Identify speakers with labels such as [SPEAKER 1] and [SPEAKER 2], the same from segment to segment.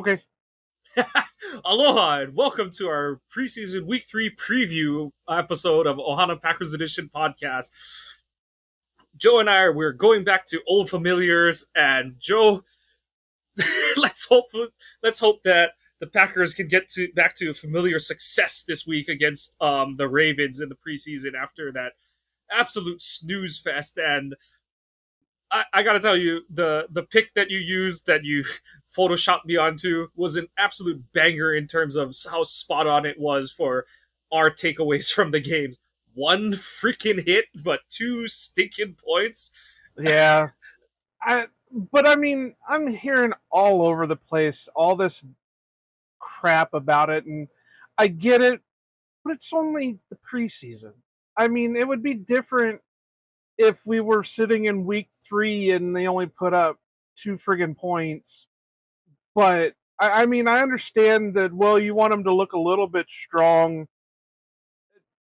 [SPEAKER 1] Okay.
[SPEAKER 2] Aloha and welcome to our preseason week 3 preview episode of Ohana Packers Edition podcast. Joe and we're going back to old familiars, and Joe, let's hope let's hope that the Packers can get to back to familiar success this week against the Ravens in the preseason after that absolute snooze fest. And I gotta tell you, the pick that you used, that you photoshopped me onto, was an absolute banger in terms of how spot on it was for our takeaways from the games. One freaking hit, but two stinking points.
[SPEAKER 1] Yeah. But I'm hearing all over the place all this crap about it, and I get it, but it's only the preseason. I mean, it would be different if we were sitting in week 3 and they only put up 2 friggin' points. But I understand that. Well, you want them to look a little bit strong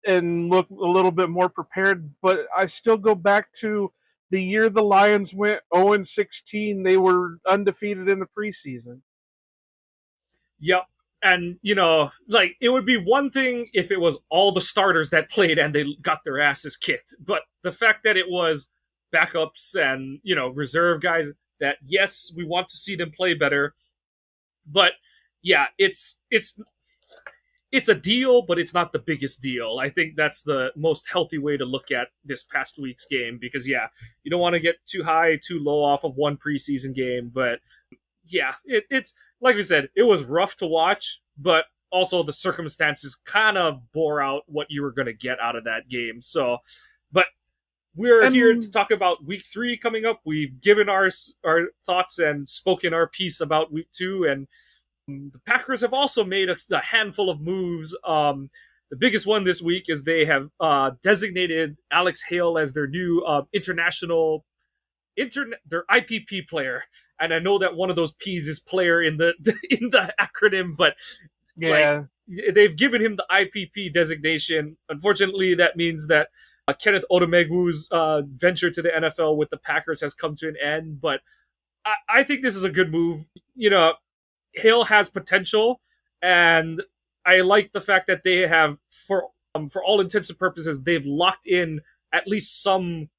[SPEAKER 1] and look a little bit more prepared, but I still go back to the year the Lions went 0-16. They were undefeated in the preseason.
[SPEAKER 2] Yep. And, like, it would be one thing if it was all the starters that played and they got their asses kicked. But the fact that it was backups and, reserve guys, that, yes, we want to see them play better. But, yeah, it's a deal, but it's not the biggest deal. I think that's the most healthy way to look at this past week's game because, yeah, you don't want to get too high, too low off of one preseason game. But, yeah, it's like we said, it was rough to watch, but also the circumstances kind of bore out what you were going to get out of that game. So, but we're here to
[SPEAKER 1] And
[SPEAKER 2] talk about week 3 coming up. We've given our thoughts and spoken our piece about week 2, and the Packers have also made a handful of moves. The biggest one this week is they have designated Alex Hale as their new their IPP player, and I know that one of those P's is player in the in the acronym, but like
[SPEAKER 1] yeah,
[SPEAKER 2] they've given him the IPP designation. Unfortunately, that means that Kenneth Odomegu's venture to the NFL with the Packers has come to an end. But I think this is a good move. Hale has potential, and I like the fact that they have, for all intents and purposes, they've locked in at least some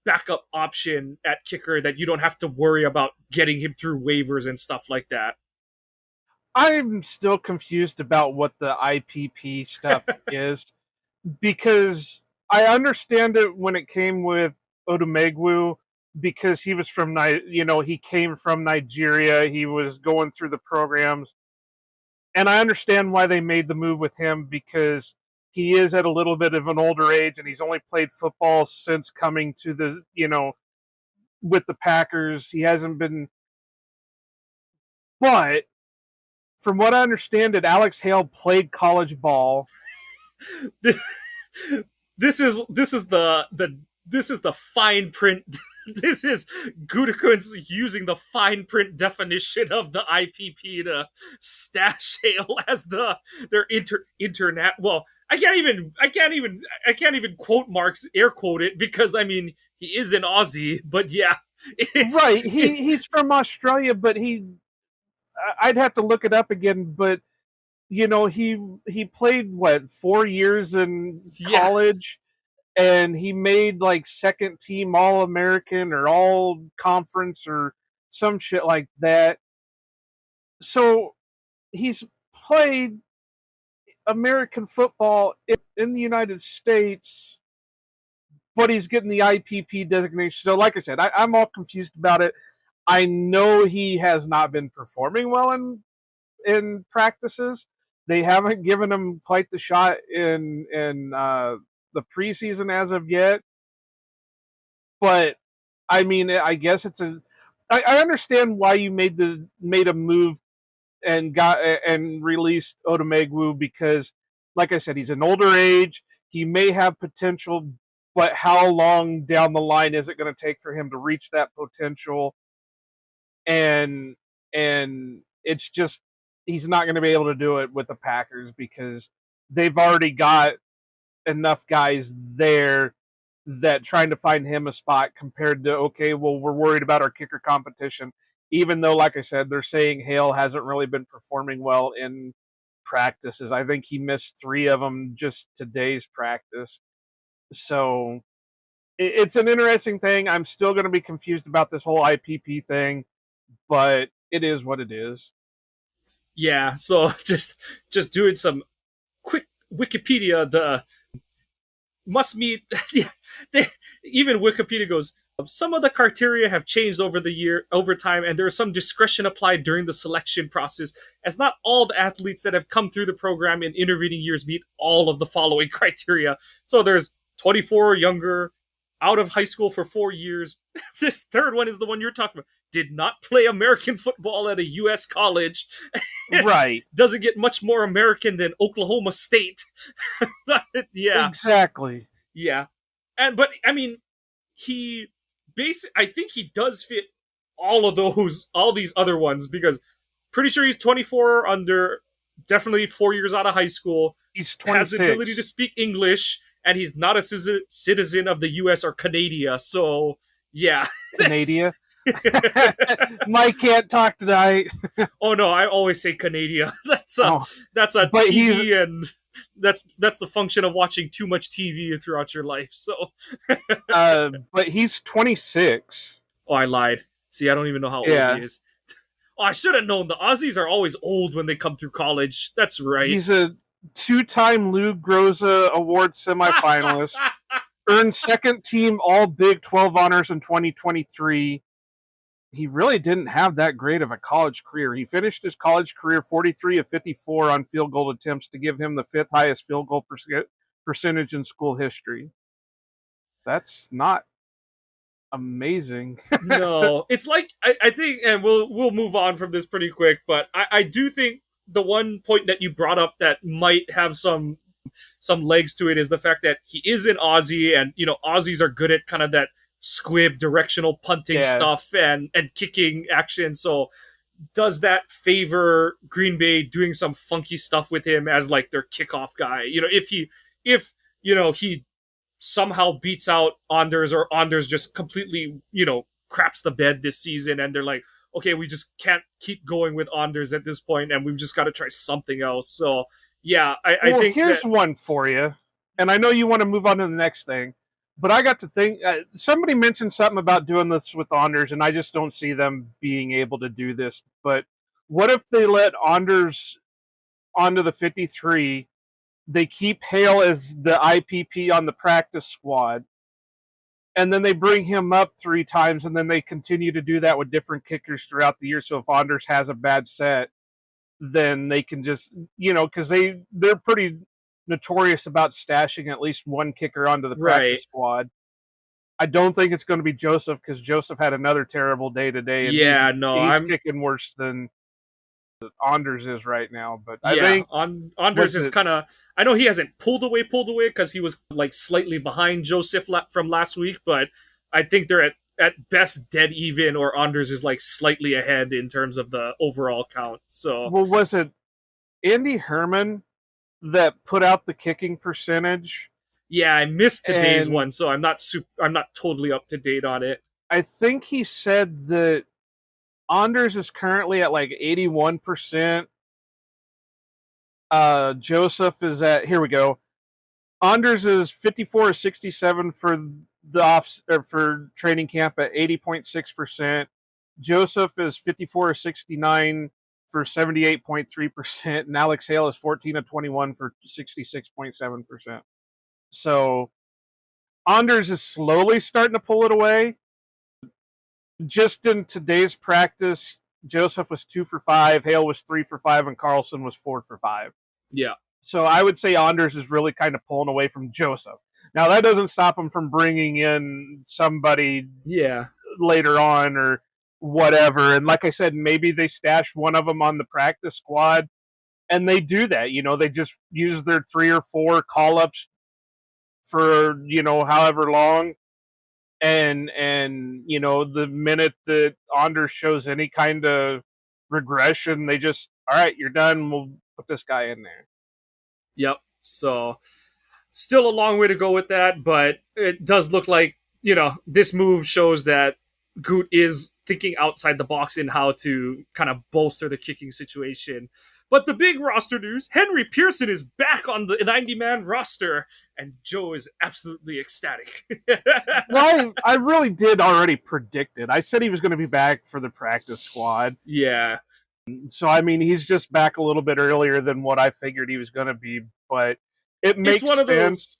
[SPEAKER 2] backup option at kicker that you don't have to worry about getting him through waivers and stuff like that.
[SPEAKER 1] I'm still confused about what the IPP stuff is because I understand it when it came with Odumegwu because he was from he came from Nigeria. He was going through the programs, and I understand why they made the move with him because he is at a little bit of an older age and he's only played football since coming to with the Packers. He hasn't been, but from what I understand, that Alex Hale played college ball.
[SPEAKER 2] This is the fine print. This is Gutekunst using the fine print definition of the IPP to stash Hale as their internet. Well, I can't even quote marks air quote it because I mean he is an Aussie, but yeah, it's
[SPEAKER 1] Right, he's from Australia, but I'd have to look it up again. But he played what 4 years in
[SPEAKER 2] yeah.
[SPEAKER 1] college, and he made like second team All American or All Conference or some shit like that. So he's played American football in the United States, but he's getting the IPP designation. So, like I said, I'm all confused about it. I know he has not been performing well in practices. They haven't given him quite the shot in the preseason as of yet. But I mean, I guess it's a. I understand why you made a move and released Odomegwu because, like I said, he's an older age. He may have potential, but how long down the line is it going to take for him to reach that potential? And it's just he's not going to be able to do it with the Packers because they've already got enough guys there that trying to find him a spot compared to, okay, well, we're worried about our kicker competition. even though, like I said, they're saying Hale hasn't really been performing well in practices. I think he missed 3 of them just today's practice. So it's an interesting thing. I'm still going to be confused about this whole IPP thing, but it is what it is.
[SPEAKER 2] Yeah, so just doing some quick Wikipedia, the must meet. Yeah, even Wikipedia goes. Some of the criteria have changed over time, and there is some discretion applied during the selection process, as not all the athletes that have come through the program in intervening years meet all of the following criteria. So there's 24 or younger, out of high school for 4 years. This third one is the one you're talking about. Did not play American football at a U.S. college.
[SPEAKER 1] Right.
[SPEAKER 2] Doesn't get much more American than Oklahoma State. Yeah.
[SPEAKER 1] Exactly.
[SPEAKER 2] Yeah. But I mean, I think he does fit all these other ones, because pretty sure he's 24 under, definitely 4 years out of high school.
[SPEAKER 1] He's 26.
[SPEAKER 2] Has the ability to speak English, and he's not a citizen of the U.S. or Canada. So, yeah.
[SPEAKER 1] Canada? Mike can't talk tonight.
[SPEAKER 2] Oh no, I always say Canada. That's a TV, and that's the function of watching too much TV throughout your life. So,
[SPEAKER 1] but he's 26.
[SPEAKER 2] Oh, I lied. See, I don't even know how old he is. Oh, I should have known. The Aussies are always old when they come through college. That's right.
[SPEAKER 1] He's a 2-time Lou Groza Award semifinalist. Earned second team All Big 12 honors in 2023. He really didn't have that great of a college career. He finished his college career 43 of 54 on field goal attempts to give him the 5th highest field goal percentage in school history. That's not amazing.
[SPEAKER 2] No, it's like, I think, and we'll move on from this pretty quick, but I do think the one point that you brought up that might have some legs to it is the fact that he is an Aussie, and Aussies are good at kind of that squib directional punting stuff and kicking action. So does that favor Green Bay doing some funky stuff with him as like their kickoff guy? If he somehow beats out Anders, or Anders just completely craps the bed this season, and they're like, okay, we just can't keep going with Anders at this point, and we've just got to try something else. So yeah, I think
[SPEAKER 1] here's one for you, and I know you want to move on to the next thing, but I got to think, somebody mentioned something about doing this with Anders, and I just don't see them being able to do this. But what if they let Anders onto the 53, they keep Hale as the IPP on the practice squad, and then they bring him up 3 times, and then they continue to do that with different kickers throughout the year. So if Anders has a bad set, then they can just, because they're pretty notorious about stashing at least one kicker onto the practice squad. I don't think it's going to be Joseph, because Joseph had another terrible day today. And he's kicking worse than Anders is right now. But I think
[SPEAKER 2] Anders is kind of, I know he hasn't pulled away because he was like slightly behind Joseph from last week, but I think they're at best dead even, or Anders is like slightly ahead in terms of the overall count. So,
[SPEAKER 1] well, was it Andy Herman that put out the kicking percentage?
[SPEAKER 2] Yeah, I missed today's one, so I'm not totally up to date on it.
[SPEAKER 1] I think he said that Anders is currently at like 81%. Joseph is at, here we go. Anders is 54 or 67 for for training camp at 80.6%. Joseph is 54 or 69 for 78.3%, and Alex Hale is 14 of 21 for 66.7%. So Anders is slowly starting to pull it away. Just in today's practice, Joseph was 2 for 5, Hale was 3 for 5, and Carlson was 4 for 5.
[SPEAKER 2] Yeah.
[SPEAKER 1] So I would say Anders is really kind of pulling away from Joseph. Now, that doesn't stop him from bringing in somebody later on or whatever. And like I said, maybe they stash one of them on the practice squad, and they do that. They just use their 3 or 4 call-ups for, however long. And the minute that Anders shows any kind of regression, they just, all right, you're done. We'll put this guy in there.
[SPEAKER 2] Yep. So still a long way to go with that, but it does look like, this move shows that Goot is thinking outside the box in how to kind of bolster the kicking situation. But the big roster news, Henry Pearson is back on the 90-man roster, and Joe is absolutely ecstatic.
[SPEAKER 1] Well, I really did already predict it. I said he was going to be back for the practice squad.
[SPEAKER 2] Yeah.
[SPEAKER 1] So, I mean, he's just back a little bit earlier than what I figured he was going to be, but it makes
[SPEAKER 2] it's one of
[SPEAKER 1] sense.
[SPEAKER 2] those,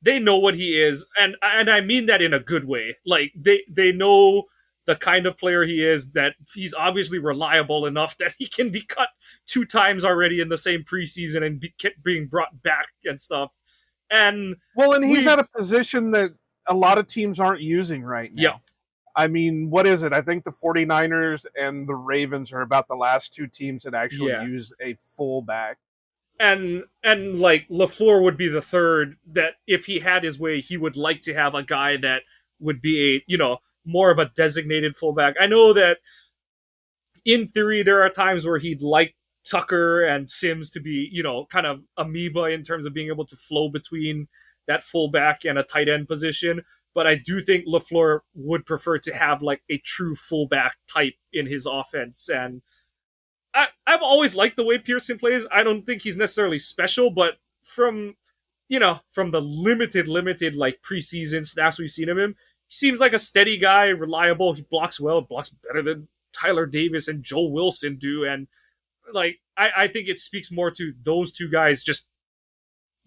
[SPEAKER 2] they know what he is, and I mean that in a good way. Like, they know the kind of player he is, that he's obviously reliable enough that he can be cut 2 times already in the same preseason and kept being brought back and stuff. And
[SPEAKER 1] he's at a position that a lot of teams aren't using right now.
[SPEAKER 2] Yeah.
[SPEAKER 1] I mean, what is it? I think the 49ers and the Ravens are about the last 2 teams that actually use a fullback.
[SPEAKER 2] And like LaFleur would be the third, that if he had his way, he would like to have a guy that would be more of a designated fullback. I know that in theory there are times where he'd like Tucker and Sims to be, kind of amoeba in terms of being able to flow between that fullback and a tight end position. But I do think LaFleur would prefer to have like a true fullback type in his offense. And I've always liked the way Pearson plays. I don't think he's necessarily special, but from the limited like preseason snaps we've seen of him, he seems like a steady guy, reliable. He blocks well, blocks better than Tyler Davis and Joel Wilson do. And like, I think it speaks more to those 2 guys just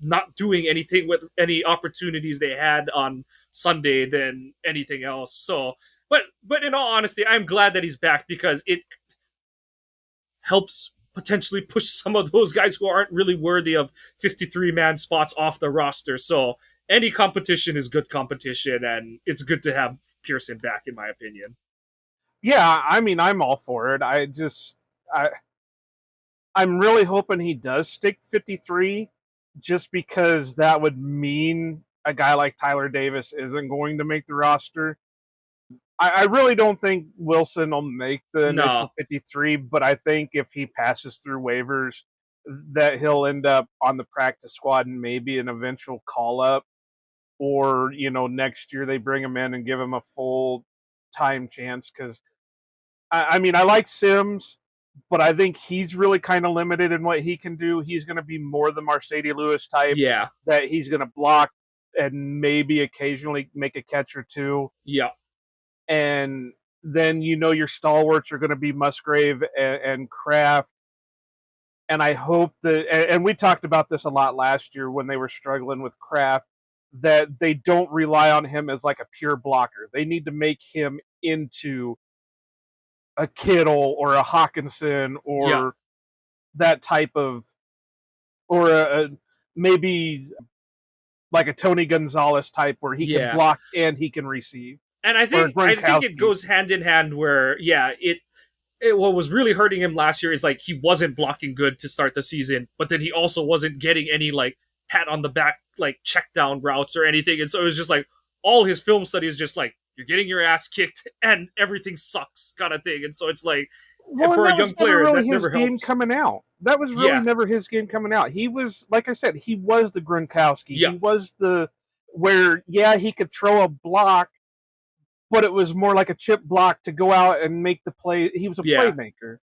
[SPEAKER 2] not doing anything with any opportunities they had on Sunday than anything else. So, but in all honesty, I'm glad that he's back, because it helps potentially push some of those guys who aren't really worthy of 53-man spots off the roster. So any competition is good competition, and it's good to have Pearson back, in my opinion.
[SPEAKER 1] Yeah, I mean, I'm all for it. I'm really hoping he does stick 53, just because that would mean a guy like Tyler Davis isn't going to make the roster. I really don't think Wilson will make the initial 53, but I think if he passes through waivers, that he'll end up on the practice squad and maybe an eventual call-up. Or, next year they bring him in and give him a full-time chance. Because, I mean, I like Sims, but I think he's really kind of limited in what he can do. He's going to be more the Mercedes Lewis type.
[SPEAKER 2] Yeah.
[SPEAKER 1] That he's going to block and maybe occasionally make a catch or 2.
[SPEAKER 2] Yeah.
[SPEAKER 1] And then your stalwarts are going to be Musgrave and Kraft. And I hope that, and we talked about this a lot last year when they were struggling with Kraft, that they don't rely on him as like a pure blocker. They need to make him into a Kittle or a Hawkinson or that type of, or maybe like a Tony Gonzalez type, where he can block and he can receive.
[SPEAKER 2] And I think it goes hand in hand, where what was really hurting him last year is like he wasn't blocking good to start the season, but then he also wasn't getting any like pat on the back like check down routes or anything. And so it was just like all his film study is just like, you're getting your ass kicked and everything sucks kind of thing. And so it's like, for a young player,
[SPEAKER 1] really
[SPEAKER 2] that never
[SPEAKER 1] his game
[SPEAKER 2] helps.
[SPEAKER 1] coming out. That was really never his game coming out. He was, like I said, he was the Gronkowski. He was where he could throw a block, but it was more like a chip block to go out and make the play. He was a playmaker.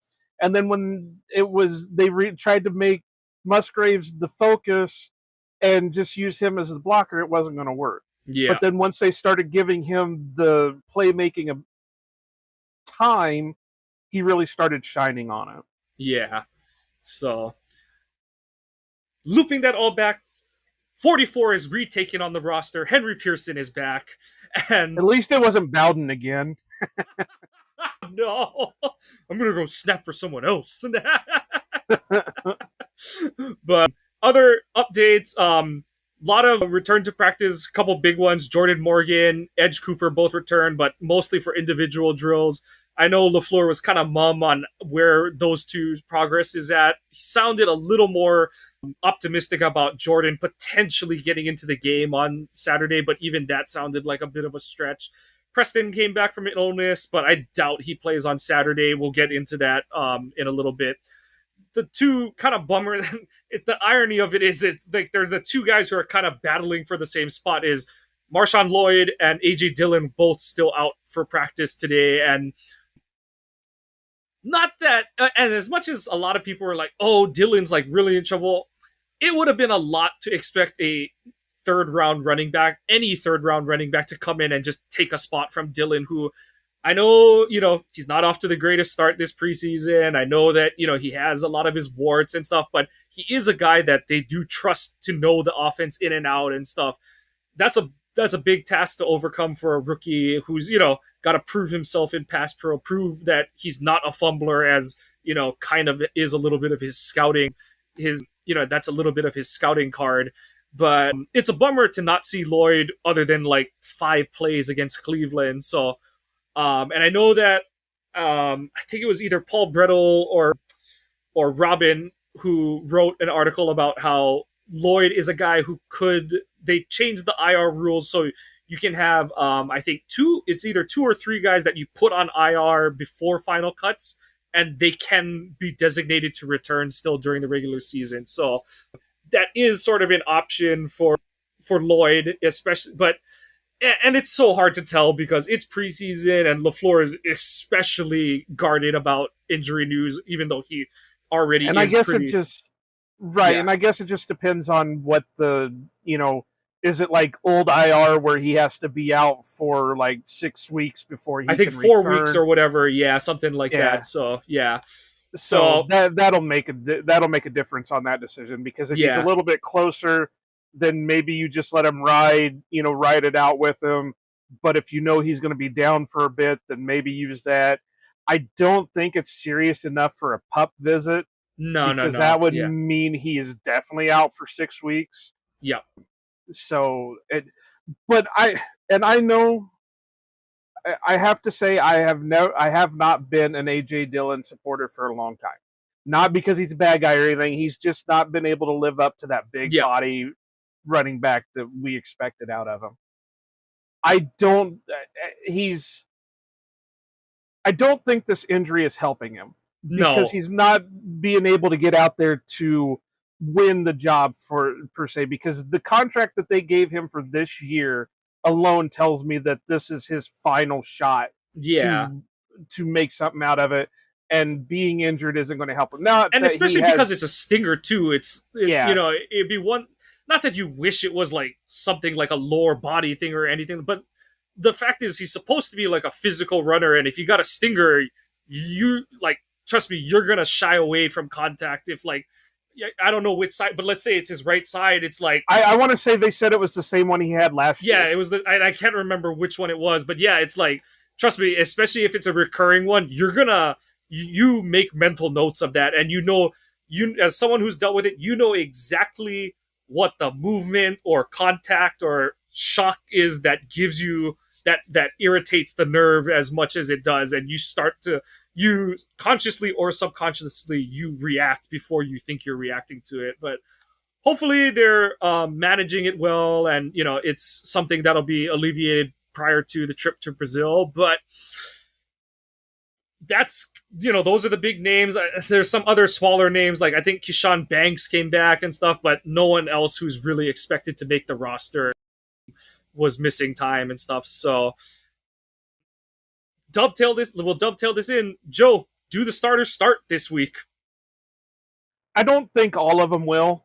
[SPEAKER 1] And then when it was, they tried to make Musgraves the focus and just use him as the blocker, it wasn't going to work.
[SPEAKER 2] Yeah.
[SPEAKER 1] But then once they started giving him the playmaking of time, he really started shining on it.
[SPEAKER 2] Yeah. So, looping that all back, 44 is retaken on the roster. Henry Pearson is back. And
[SPEAKER 1] at least it wasn't Bowden again.
[SPEAKER 2] No. I'm going to go snap for someone else. But other updates, lot of return to practice, couple big ones. Jordan Morgan, Edge Cooper both returned, but mostly for individual drills. I know LaFleur was kind of mum on where those two's progress is at. He sounded a little more optimistic about Jordan potentially getting into the game on Saturday, but even that sounded like a bit of a stretch. Preston came back from an illness, but I doubt he plays on Saturday. We'll get into that in a little bit. The two kind of bummer, the irony of it is it's like they're the two guys who are kind of battling for the same spot is Marshawn Lloyd and AJ Dillon both still out for practice today. And not that, and as much as a lot of people were like, "Oh, Dylan's like really in trouble," it would have been a lot to expect a third round running back, any third round running back, to come in and just take a spot from Dylan, who I know, he's not off to the greatest start this preseason. I know that, he has a lot of his warts and stuff, but he is a guy that they do trust to know the offense in and out and stuff. That's a big task to overcome for a rookie who's, got to prove himself in pass pro, prove that he's not a fumbler, as, kind of is a little bit of his scouting, that's a little bit of his scouting card. But it's a bummer to not see Lloyd other than like 5 plays against Cleveland. So, and I know that I think it was either Paul Brettel or Robin who wrote an article about how Lloyd is a guy who they changed the IR rules so you can have I think it's either 2 or 3 guys that you put on IR before final cuts, and they can be designated to return still during the regular season. So that is sort of an option for Lloyd, especially, and it's so hard to tell because it's preseason and LaFleur is especially guarded about injury news, even though he already
[SPEAKER 1] and
[SPEAKER 2] is
[SPEAKER 1] I guess
[SPEAKER 2] pretty.
[SPEAKER 1] It just right, yeah. And I guess it just depends on what is it like old IR where he has to be out for like 6 weeks before he? I
[SPEAKER 2] think 4 weeks or whatever, yeah, something like that. So yeah.
[SPEAKER 1] So that'll make a difference on that decision, because if he's a little bit closer, then maybe you just let him ride it out with him. But if he's going to be down for a bit, then maybe use that. I don't think it's serious enough for a pup visit.
[SPEAKER 2] No,
[SPEAKER 1] because that would mean he is definitely out for 6 weeks.
[SPEAKER 2] Yeah.
[SPEAKER 1] So I know. I have to say I have not been an AJ Dillon supporter for a long time. Not because he's a bad guy or anything. He's just not been able to live up to that big body running back that we expected out of him. I don't think this injury is helping him. Because he's not being able to get out there to win the job per se, because the contract that they gave him for this year alone tells me that this is his final shot to make something out of it, and being injured isn't going to help him. Now,
[SPEAKER 2] and especially because it's a stinger too. It'd be one, not that you wish it was like something like a lower body thing or anything, but the fact is he's supposed to be like a physical runner, and if you got a stinger, you like, trust me, you're going to shy away from contact. If like, I don't know which side, but let's say it's his right side. It's like,
[SPEAKER 1] I want to say they said it was the same one he had last year.
[SPEAKER 2] Yeah, it was I can't remember which one it was, but yeah, it's like, trust me, especially if it's a recurring one, you make mental notes of that. And you as someone who's dealt with it, exactly what the movement or contact or shock is that gives you that irritates the nerve as much as it does. And you consciously or subconsciously, you react before you think you're reacting to it. But hopefully they're managing it well, and it's something that'll be alleviated prior to the trip to Brazil. But that's, those are the big names. There's some other smaller names, like I think Keyshawn Banks came back and stuff, but no one else who's really expected to make the roster was missing time and stuff. So we'll dovetail this in. Joe, do the starters start this week?
[SPEAKER 1] I don't think all of them will.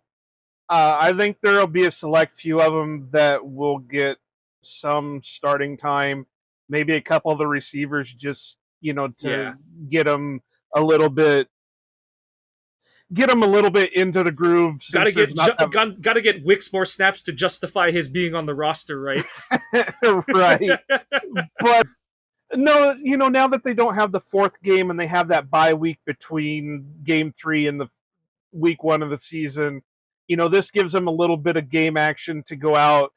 [SPEAKER 1] I think there'll be a select few of them that will get some starting time. Maybe a couple of the receivers, just to get them a little bit into the groove.
[SPEAKER 2] Got to get Wicks more snaps to justify his being on the roster, right?
[SPEAKER 1] Right. But no, now that they don't have the 4th game and they have that bye week between game 3 and the week 1 of the season, this gives them a little bit of game action to go out,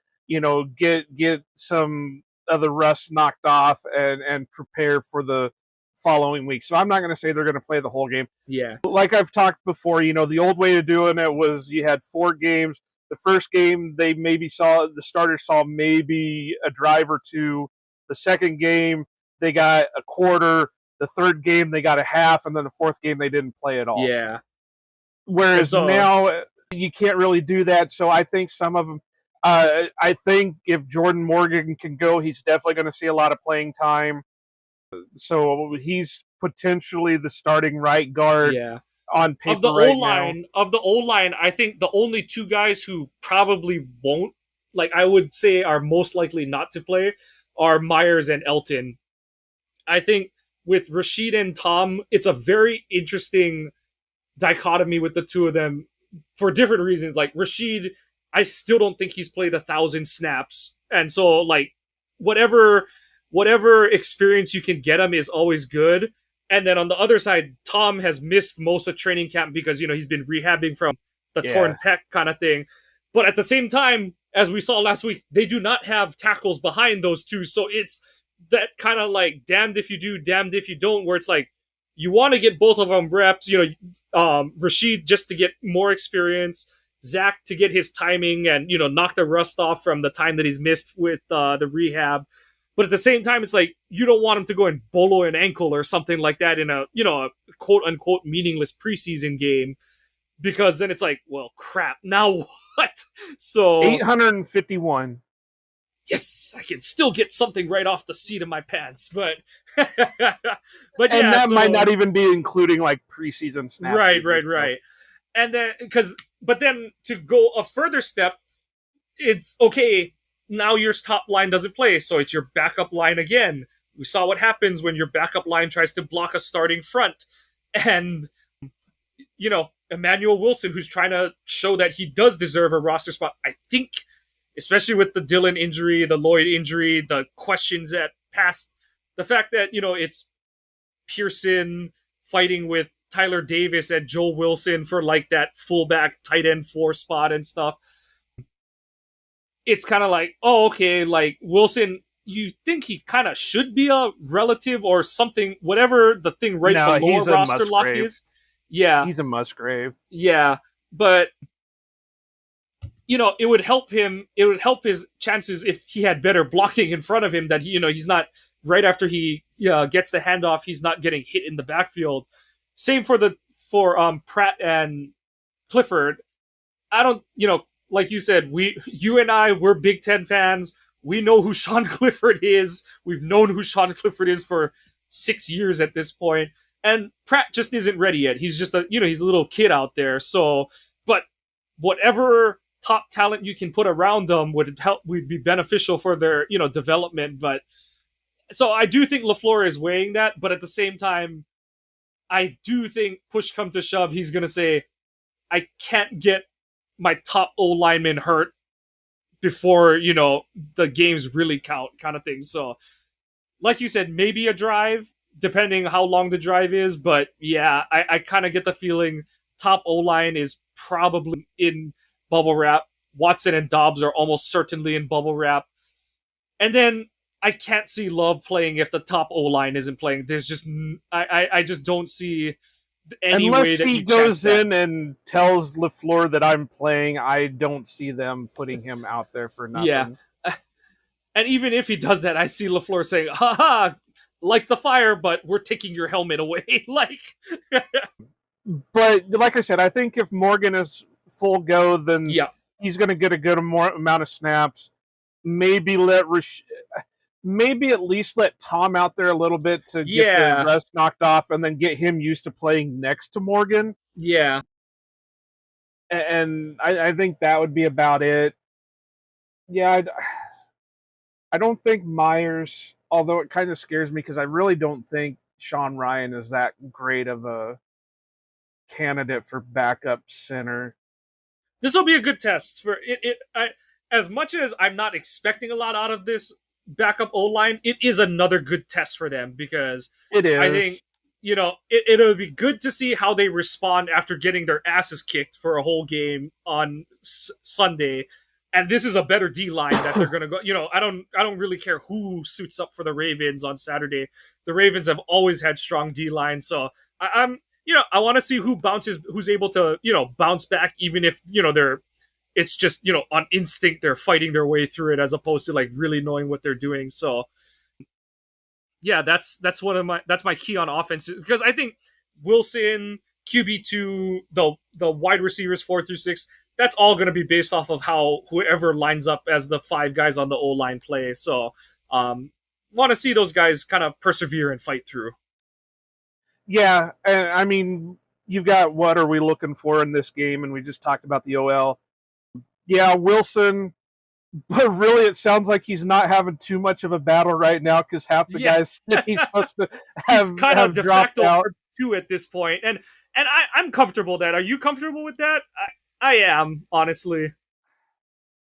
[SPEAKER 1] get some of the rust knocked off and prepare for the following week. So I'm not going to say they're going to play the whole game.
[SPEAKER 2] Yeah.
[SPEAKER 1] But like I've talked before, the old way of doing it was you had 4 games. The first game the starters saw maybe a drive or two. The second game they got a quarter. The third game they got a half, and then the 4th game they didn't play at all.
[SPEAKER 2] Yeah.
[SPEAKER 1] Whereas now you can't really do that. So I think some of them. I think if Jordan Morgan can go, he's definitely going to see a lot of playing time. So he's potentially the starting right guard
[SPEAKER 2] Yeah.
[SPEAKER 1] on
[SPEAKER 2] Of the
[SPEAKER 1] paper
[SPEAKER 2] O
[SPEAKER 1] right now.
[SPEAKER 2] line, I think the only two guys who probably won't, like I would say, are most likely not to play are Myers and Elton. I think with Rashid and Tom, it's a very interesting dichotomy with the two of them for different reasons. Like Rashid, I still don't think he's played 1,000 snaps, and so like whatever whatever experience you can get him is always good. And then on the other side, Tom has missed most of training camp because he's been rehabbing from the
[SPEAKER 1] Yeah.
[SPEAKER 2] torn pec kind of thing. But at the same time, as we saw last week, they do not have tackles behind those two, so it's that kind of like damned if you do, damned if you don't, where it's like you want to get both of them reps. Rashid just to get more experience, Zach to get his timing and knock the rust off from the time that he's missed with the rehab. But at the same time, it's like you don't want him to go and bolo an ankle or something like that in a a quote unquote meaningless preseason game, because then it's like, well, crap. Now what? So
[SPEAKER 1] 851.
[SPEAKER 2] yes, I can still get something right off the seat of my pants, but but
[SPEAKER 1] And
[SPEAKER 2] yeah,
[SPEAKER 1] that
[SPEAKER 2] so
[SPEAKER 1] might not even be including like preseason snaps.
[SPEAKER 2] right,
[SPEAKER 1] Either,
[SPEAKER 2] right,
[SPEAKER 1] so.
[SPEAKER 2] right. And then but then to go a further step, it's okay. Now your top line doesn't play, so it's your backup line again. We saw what happens when your backup line tries to block a starting front, and Emmanuel Wilson, who's trying to show that he does deserve a roster spot. I think, especially with the Dillon injury, the Lloyd injury, the questions that passed, the fact that it's Pearson fighting with Tyler Davis and Joel Wilson for like that fullback tight end 4 spot and stuff. It's kind of like, oh, okay, like Wilson, you think he kind of should be a relative or something, whatever the thing right below roster lock is. Yeah.
[SPEAKER 1] He's a Musgrave.
[SPEAKER 2] Yeah. But, it would help him. It would help his chances if he had better blocking in front of him, that he's not, right after he gets the handoff, he's not getting hit in the backfield. Same for Pratt and Clifford. I don't, like you said, you and I, we're Big Ten fans. We know who Sean Clifford is. We've known who Sean Clifford is for 6 years at this point. And Pratt just isn't ready yet. He's just he's a little kid out there. So, but whatever top talent you can put around them would be beneficial for their, development. But so I do think LaFleur is weighing that. But at the same time, I do think push come to shove, he's going to say, I can't get my top O lineman hurt before the games really count, kind of thing. So, like you said, maybe a drive, depending how long the drive is. But yeah, I kind of get the feeling top O line is probably in bubble wrap. Watson and Dobbs are almost certainly in bubble wrap, and then I can't see Love playing if the top O line isn't playing. There's just I just don't see any
[SPEAKER 1] Unless
[SPEAKER 2] way that
[SPEAKER 1] he
[SPEAKER 2] you
[SPEAKER 1] goes
[SPEAKER 2] that.
[SPEAKER 1] in and tells LaFleur that I'm playing, I don't see them putting him out there for nothing.
[SPEAKER 2] Yeah. And even if he does that, I see LaFleur saying, haha, like the fire, but we're taking your helmet away. Like,
[SPEAKER 1] but like I said, I think if Morgan is full go, then
[SPEAKER 2] yeah,
[SPEAKER 1] he's going to get a good amount of snaps. Maybe maybe at least let Tom out there a little bit to get the rest knocked off, and then get him used to playing next to Morgan.
[SPEAKER 2] Yeah.
[SPEAKER 1] And I think that would be about it. Yeah, I don't think Myers, although it kind of scares me because I really don't think Sean Ryan is that great of a candidate for backup center.
[SPEAKER 2] This will be a good test for it. As much as I'm not expecting a lot out of this backup O line, it is another good test for them, because
[SPEAKER 1] it is.
[SPEAKER 2] I think it'll be good to see how they respond after getting their asses kicked for a whole game on Sunday. And this is a better D line that they're gonna go. I don't really care who suits up for the Ravens on Saturday. The Ravens have always had strong D lines, so I'm I want to see who's able to bounce back, even if it's just on instinct they're fighting their way through it, as opposed to like really knowing what they're doing. So yeah, that's my key on offense, because I think Wilson, QB2, the wide receivers 4 through 6. That's all going to be based off of how whoever lines up as the 5 guys on the O line play. So, want to see those guys kind of persevere and fight through.
[SPEAKER 1] Yeah, and I mean, you've got what are we looking for in this game, and we just talked about the OL. Yeah, Wilson, but really it sounds like he's not having too much of a battle right now because half the guys that he's supposed to
[SPEAKER 2] he's kind of de
[SPEAKER 1] dropped
[SPEAKER 2] facto
[SPEAKER 1] out.
[SPEAKER 2] two at this point, and I'm comfortable with that. Are you comfortable with that? I am, honestly.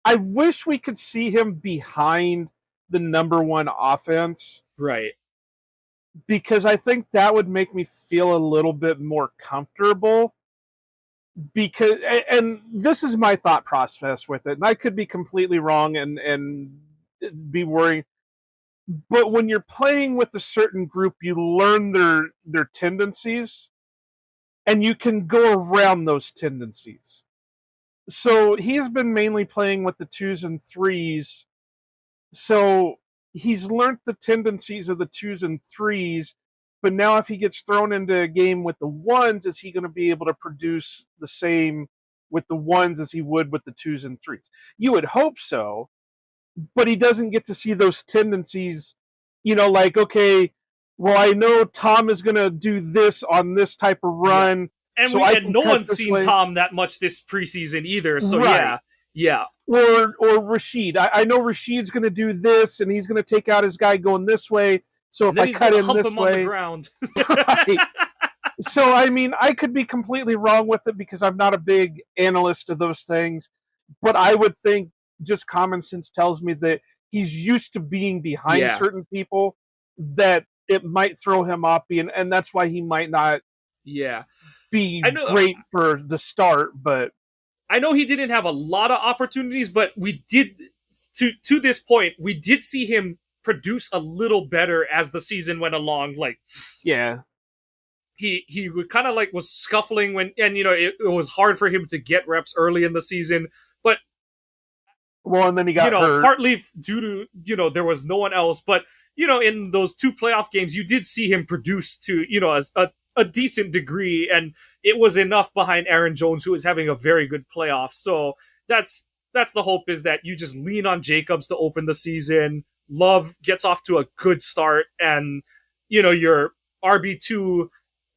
[SPEAKER 1] I wish we could see him behind the number one offense.
[SPEAKER 2] Right.
[SPEAKER 1] Because I think that would make me feel a little bit more comfortable. Because, and this is my thought process with it, and I could be completely wrong and be worrying. But when you're playing with a certain group, you learn their tendencies, and you can go around those tendencies. So he's been mainly playing with the 2s and 3s. So he's learned the tendencies of the 2s and 3s, but now if he gets thrown into a game with the 1s, is he going to be able to produce the same with the 1s as he would with the 2s and 3s? You would hope so, but he doesn't get to see those tendencies, like, okay, well, I know Tom is going to do this on this type of run.
[SPEAKER 2] Yeah. And,
[SPEAKER 1] so
[SPEAKER 2] no one's seen Tom that much this preseason either, so
[SPEAKER 1] right.
[SPEAKER 2] Yeah.
[SPEAKER 1] Or Rashid. I know Rashid's going to do this, and he's going to take out his guy going this way. So if I cut in this way,
[SPEAKER 2] on the ground.
[SPEAKER 1] Right. So I mean, I could be completely wrong with it because I'm not a big analyst of those things, but I would think just common sense tells me that he's used to being behind certain people, that it might throw him off, and that's why he might not. Be great for the start, but
[SPEAKER 2] I know he didn't have a lot of opportunities, but we did to this point, we did see him produce a little better as the season went along. Like,
[SPEAKER 1] yeah,
[SPEAKER 2] he kind of like was scuffling when, and it was hard for him to get reps early in the season, but
[SPEAKER 1] and then he got hurt.
[SPEAKER 2] Partly due to there was no one else, but in those 2 playoff games, you did see him produce to a decent degree, and it was enough behind Aaron Jones, who was having a very good playoff. So that's the hope, is that you just lean on Jacobs to open the season. Love gets off to a good start, and your RB2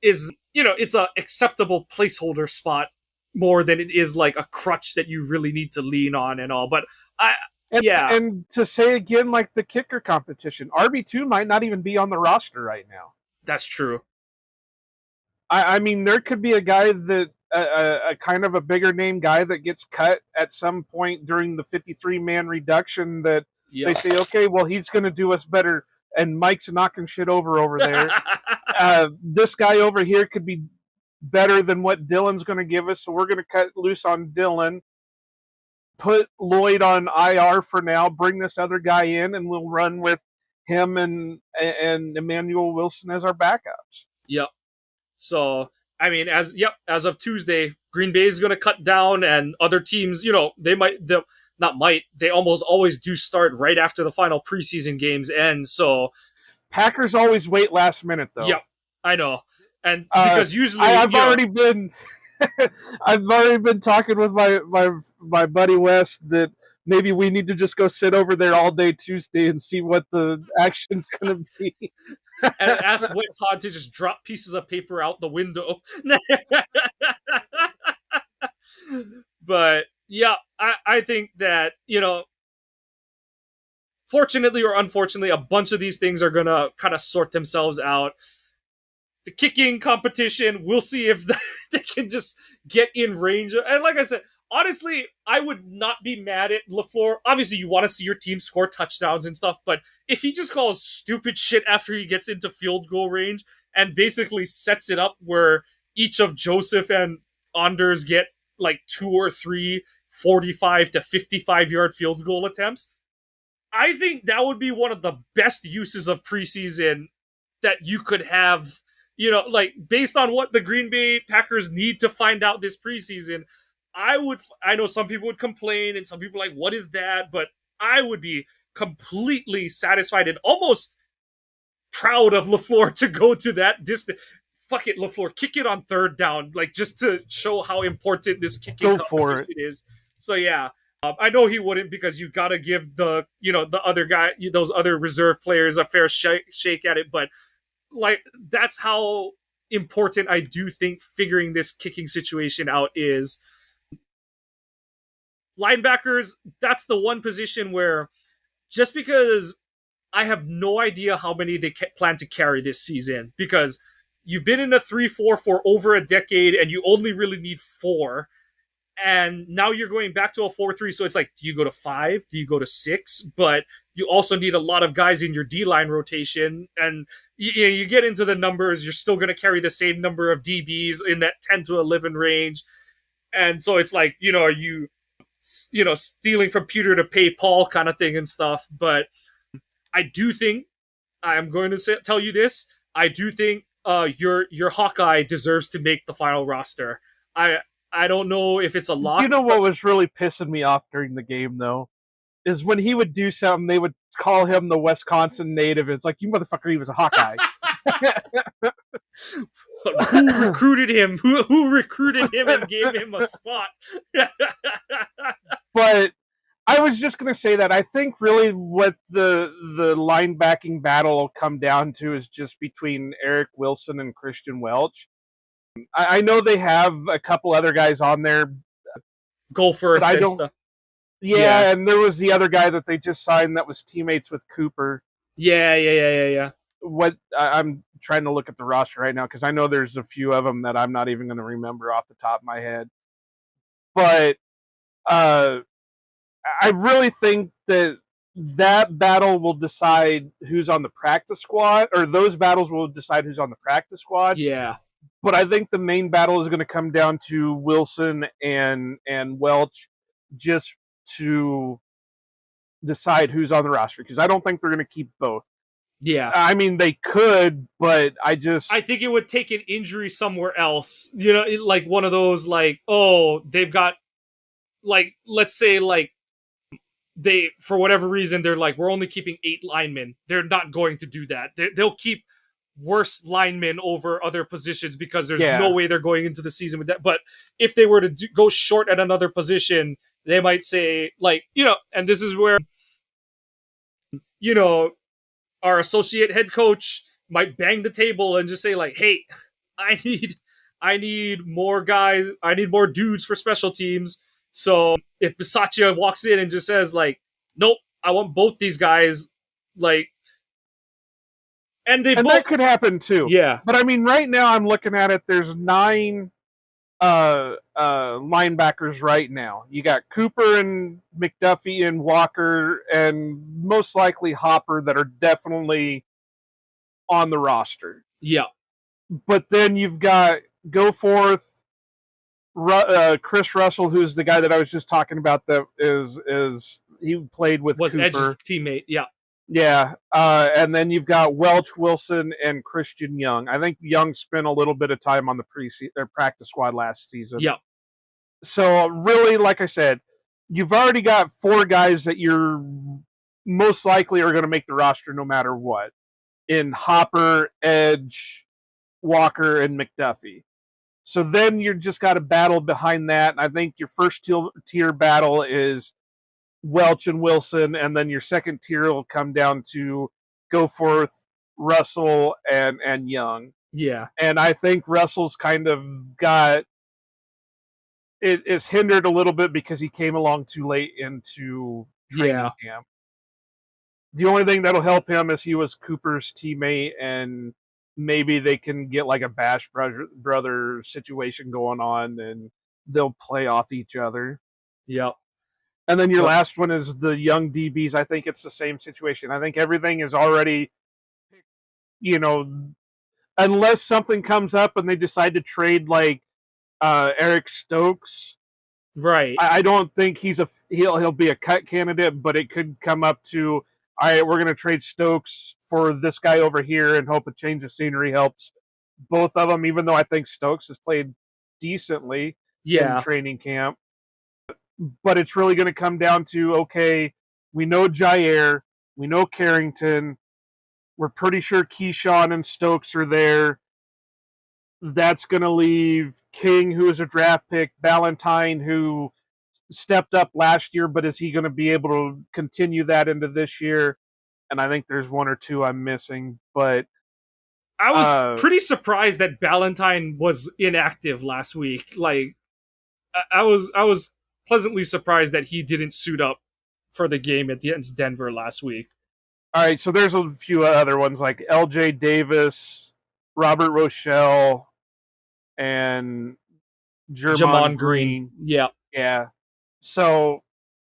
[SPEAKER 2] is it's a acceptable placeholder spot more than it is like a crutch that you really need to lean on and all. But
[SPEAKER 1] and to say again, like the kicker competition, RB2 might not even be on the roster right now.
[SPEAKER 2] That's true.
[SPEAKER 1] I mean, there could be a guy that a kind of a bigger name guy that gets cut at some point during the 53-man reduction that they say, okay, well, he's going to do us better, and Mike's knocking shit over there. This guy over here could be better than what Dylan's going to give us, so we're going to cut loose on Dylan, put Lloyd on IR for now, bring this other guy in, and we'll run with him and Emmanuel Wilson as our backups.
[SPEAKER 2] Yep. So, I mean, as of Tuesday, Green Bay is going to cut down, and other teams, they almost always do start right after the final preseason games end. So,
[SPEAKER 1] Packers always wait last minute, though.
[SPEAKER 2] Yep, I know, and because usually
[SPEAKER 1] I've already been talking with my buddy Wes that maybe we need to just go sit over there all day Tuesday and see what the action's going to be.
[SPEAKER 2] And ask Wes Hod to just drop pieces of paper out the window. But yeah, I think that, fortunately or unfortunately, a bunch of these things are going to kind of sort themselves out. The kicking competition, we'll see if they can just get in range. And like I said, honestly, I would not be mad at LaFleur. Obviously, you want to see your team score touchdowns and stuff, but if he just calls stupid shit after he gets into field goal range and basically sets it up where each of Joseph and Anders get like 2 or 3 45 to 55-yard field goal attempts, I think that would be one of the best uses of preseason that you could have, like based on what the Green Bay Packers need to find out this preseason. I know some people would complain and some people are like, what is that? But I would be completely satisfied and almost proud of LaFleur to go to that distance. Fuck it, LaFleur, kick it on 3rd down, like just to show how important this kicking competition is. So yeah, I know he wouldn't, because you got to give the other guy, those other reserve players, a fair shake at it. But like, that's how important I do think figuring this kicking situation out is. Linebackers, that's the one position where, just because I have no idea how many they plan to carry this season, because you've been in a 3-4 for over a decade and you only really need 4, and now you're going back to a 4-3. So it's like, do you go to 5? Do you go to 6? But you also need a lot of guys in your D-line rotation, and you get into the numbers, you're still going to carry the same number of DBs in that 10 to 11 range. And so it's like, are you stealing from Peter to pay Paul kind of thing and stuff. But I do think, I'm going to tell you this, I do think your Hawkeye deserves to make the final roster. I don't know if it's a lock.
[SPEAKER 1] You know what was really pissing me off during the game, though, is when he would do something, they would call him the Wisconsin native. It's like, you motherfucker, he was a Hawkeye.
[SPEAKER 2] Who recruited him? Who recruited him and gave him a spot?
[SPEAKER 1] But I was just going to say that I think really what the linebacking battle will come down to is just between Eric Wilson and Christian Welch. I know they have a couple other guys on there.
[SPEAKER 2] Gopher and stuff.
[SPEAKER 1] Yeah, and there was the other guy that they just signed that was teammates with Cooper.
[SPEAKER 2] Yeah.
[SPEAKER 1] What I'm trying to look at the roster right now, because I know there's a few of them that I'm not even going to remember off the top of my head. But I really think that battle will decide who's on the practice squad, or those battles will decide who's on the practice squad.
[SPEAKER 2] Yeah.
[SPEAKER 1] But I think the main battle is going to come down to Wilson and Welch, just to decide who's on the roster, because I don't think they're going to keep both.
[SPEAKER 2] Yeah.
[SPEAKER 1] I mean, they could, but I
[SPEAKER 2] think it would take an injury somewhere else. Like one of those, like, oh, they've got, like, let's say, like, they, for whatever reason, they're like, we're only keeping 8 linemen. They're not going to do that. They'll keep worse linemen over other positions, because there's no way they're going into the season with that. But if they were to go short at another position, they might say, like, and this is where, our associate head coach might bang the table and just say, like, hey, I need more guys. I need more dudes for special teams. So if Bisaccia walks in and just says, like, nope, I want both these guys, like, and
[SPEAKER 1] that could happen too.
[SPEAKER 2] Yeah.
[SPEAKER 1] But I mean, right now I'm looking at it, there's 9 linebackers right now. You got Cooper and McDuffie and Walker and most likely Hopper that are definitely on the roster.
[SPEAKER 2] Yeah.
[SPEAKER 1] But then you've got Goforth, Chris Russell, who's the guy that I was just talking about, that is he played with
[SPEAKER 2] was
[SPEAKER 1] Cooper.
[SPEAKER 2] Edge's teammate.
[SPEAKER 1] Yeah, and then you've got Welch, Wilson, and Christian Young. I think Young spent a little bit of time on the practice squad last season.
[SPEAKER 2] Yeah.
[SPEAKER 1] So really, like I said, you've already got 4 guys that you're most likely are going to make the roster no matter what, in Hopper, Edge, Walker, and McDuffie. So then you just got a battle behind that. And I think your first tier battle is Welch and Wilson, and then your second tier will come down to Goforth, Russell, and Young.
[SPEAKER 2] Yeah.
[SPEAKER 1] And I think Russell's kind of got it is hindered a little bit because he came along too late into training camp. The only thing that'll help him is he was Cooper's teammate, and maybe they can get like a Bash brother situation going on, and they'll play off each other.
[SPEAKER 2] Yep.
[SPEAKER 1] And then your last one is the young DBs. I think it's the same situation. I think everything is already, unless something comes up and they decide to trade like Eric Stokes.
[SPEAKER 2] Right.
[SPEAKER 1] I don't think he'll be a cut candidate, but it could come up to, all right, we're going to trade Stokes for this guy over here and hope a change of scenery helps both of them, even though I think Stokes has played decently in training camp. But it's really going to come down to, okay, we know Jair, we know Carrington, we're pretty sure Keyshawn and Stokes are there. That's going to leave King, who is a draft pick, Ballantyne, who stepped up last year, but is he going to be able to continue that into this year? And I think there's one or two I'm missing, but
[SPEAKER 2] I was pretty surprised that Ballantyne was inactive last week. Like, I was pleasantly surprised that he didn't suit up for the game against Denver last week.
[SPEAKER 1] All right, so there's a few other ones like L.J. Davis, Robert Rochelle, and Jermon Green.
[SPEAKER 2] Yeah.
[SPEAKER 1] Yeah. So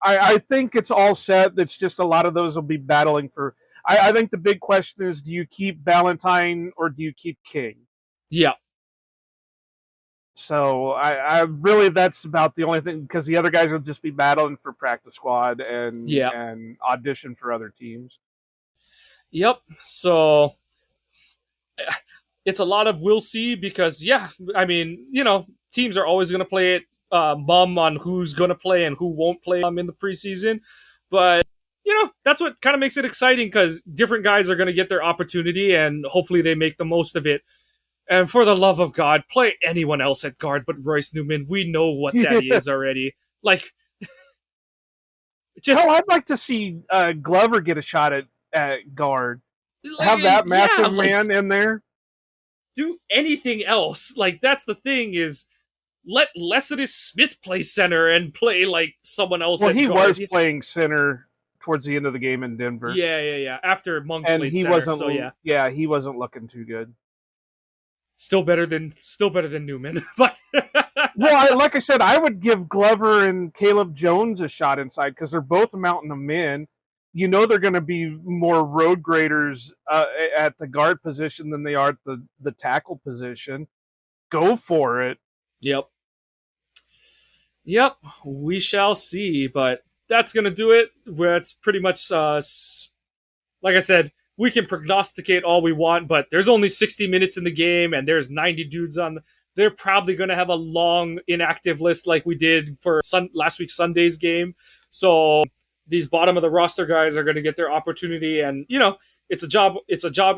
[SPEAKER 1] I think it's all set. It's just a lot of those will be battling for. I think the big question is, do you keep Ballantyne or do you keep King?
[SPEAKER 2] Yeah.
[SPEAKER 1] So I really, that's about the only thing, because the other guys will just be battling for practice squad and audition for other teams.
[SPEAKER 2] Yep. So it's a lot of we'll see, because I mean, teams are always going to play it mum on who's going to play and who won't play in the preseason. But that's what kind of makes it exciting, because different guys are going to get their opportunity and hopefully they make the most of it. And for the love of God, play anyone else at guard but Royce Newman. We know what that is already. Like,
[SPEAKER 1] just I'd like to see Glover get a shot at guard. Have that massive man in there.
[SPEAKER 2] Do anything else. Like, that's the thing, is let Lecitus Smith play center and play like someone else.
[SPEAKER 1] Well, he was playing center towards the end of the game in Denver.
[SPEAKER 2] Yeah. After Monk played center,
[SPEAKER 1] wasn't. Yeah, he wasn't looking too good.
[SPEAKER 2] Still better than Newman, but
[SPEAKER 1] well, like I said, I would give Glover and Caleb Jones a shot inside, because they're both mounting them in. They're going to be more road graders at the guard position than they are at the tackle position. Go for it.
[SPEAKER 2] Yep. We shall see, but that's going to do it. Where it's pretty much, like I said, we can prognosticate all we want, but there's only 60 minutes in the game, and there's 90 dudes on. They're probably going to have a long inactive list like we did for last week's Sunday's game. So these bottom of the roster guys are going to get their opportunity, and it's a job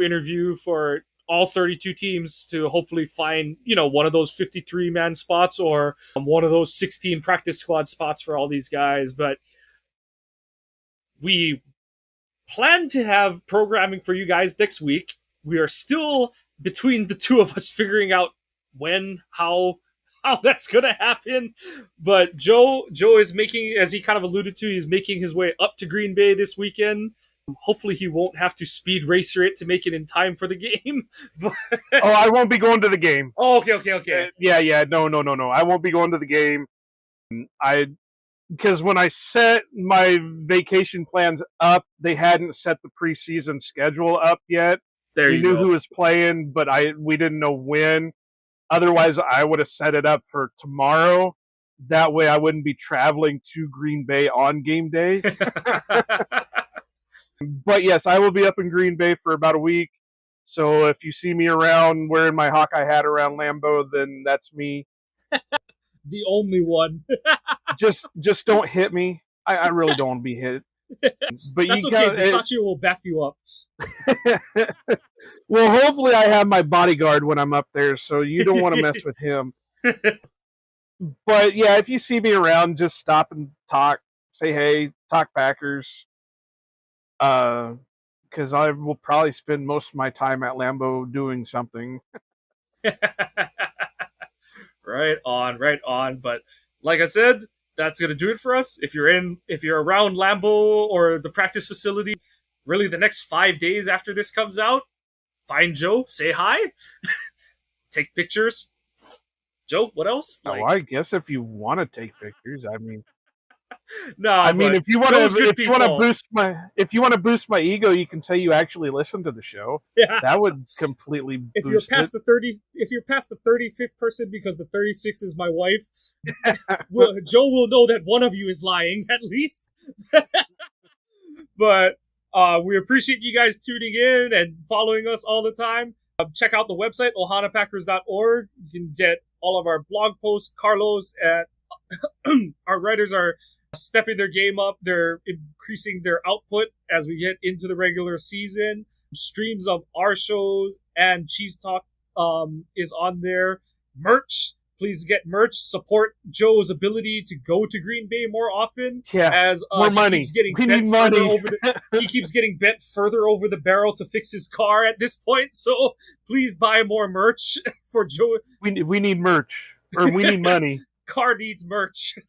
[SPEAKER 2] interview for all 32 teams to hopefully find one of those 53-man spots or one of those 16 practice squad spots for all these guys. But we plan to have programming for you guys next week. We are still, between the two of us, figuring out when, how that's gonna happen. But Joe is making, as he kind of alluded to, he's making his way up to Green Bay this weekend. Hopefully he won't have to speed racer it to make it in time for the game.
[SPEAKER 1] I won't be going to the game.
[SPEAKER 2] Oh, okay.
[SPEAKER 1] Yeah. No. I won't be going to the game. Because when I set my vacation plans up, they hadn't set the preseason schedule up yet. We knew who was playing, but we didn't know when. Otherwise, I would have set it up for tomorrow. That way I wouldn't be traveling to Green Bay on game day. But yes, I will be up in Green Bay for about a week. So if you see me around wearing my Hawkeye hat around Lambeau, then that's me.
[SPEAKER 2] The only one.
[SPEAKER 1] just don't hit me. I really don't want to be hit. But
[SPEAKER 2] that's okay. Versace will back you up.
[SPEAKER 1] Well, hopefully I have my bodyguard when I'm up there, so you don't want to mess with him. But yeah, if you see me around, just stop and talk. Say hey, talk Packers. Because I will probably spend most of my time at Lambeau doing something.
[SPEAKER 2] Right on. But like I said, that's gonna do it for us. If you're around Lambeau or the practice facility, really the next 5 days after this comes out, find Joe, say hi, take pictures. Joe, what else?
[SPEAKER 1] I guess if you want to take pictures, I mean.
[SPEAKER 2] No,
[SPEAKER 1] I mean, if you want to boost my ego, you can say you actually listen to the show.
[SPEAKER 2] Yeah,
[SPEAKER 1] that would completely boost
[SPEAKER 2] if you're past the 35th person, because the 36th is my wife, Joe will know that one of you is lying at least. But we appreciate you guys tuning in and following us all the time. Check out the website ohanapackers.org. You can get all of our blog posts. Carlos at our writers are stepping their game up. They're increasing their output as we get into the regular season. Streams of our shows and Cheese Talk is on there. Merch Please get merch. Support Joe's ability to go to Green Bay more often.
[SPEAKER 1] Yeah,
[SPEAKER 2] as
[SPEAKER 1] more money. We need money.
[SPEAKER 2] He keeps getting bent further over the barrel to fix his car at this point. So please buy more merch for Joe.
[SPEAKER 1] We need merch, or we need money.
[SPEAKER 2] Car needs merch.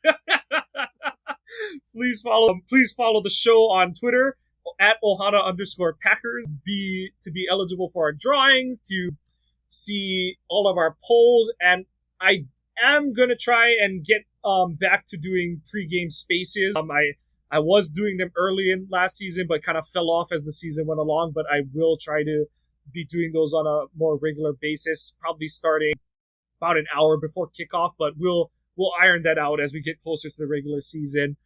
[SPEAKER 2] Please follow the show on Twitter at Ohana_Packers. To be eligible for our drawings, to see all of our polls, and I am gonna try and get back to doing pregame spaces. I was doing them early in last season, but kind of fell off as the season went along. But I will try to be doing those on a more regular basis, probably starting about an hour before kickoff. But we'll iron that out as we get closer to the regular season.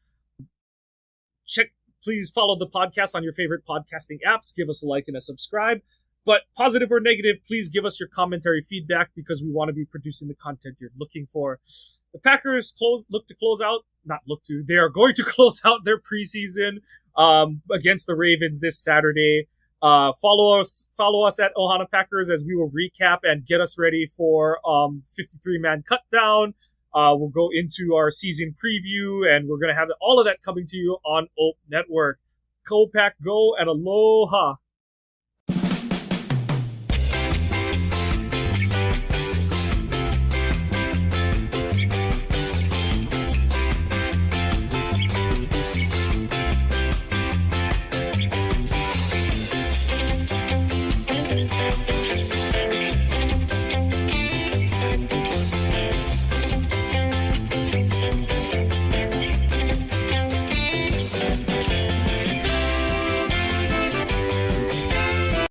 [SPEAKER 2] Please follow the podcast on your favorite podcasting apps. Give us a like and a subscribe. But positive or negative, please give us your commentary feedback, because we want to be producing the content you're looking for. The Packers they are going to close out their preseason against the Ravens this Saturday. Follow us at Ohana Packers as we will recap and get us ready for 53-man cutdown. We'll go into our season preview, and we're going to have all of that coming to you on OPE Network. Go Pack Go, and aloha!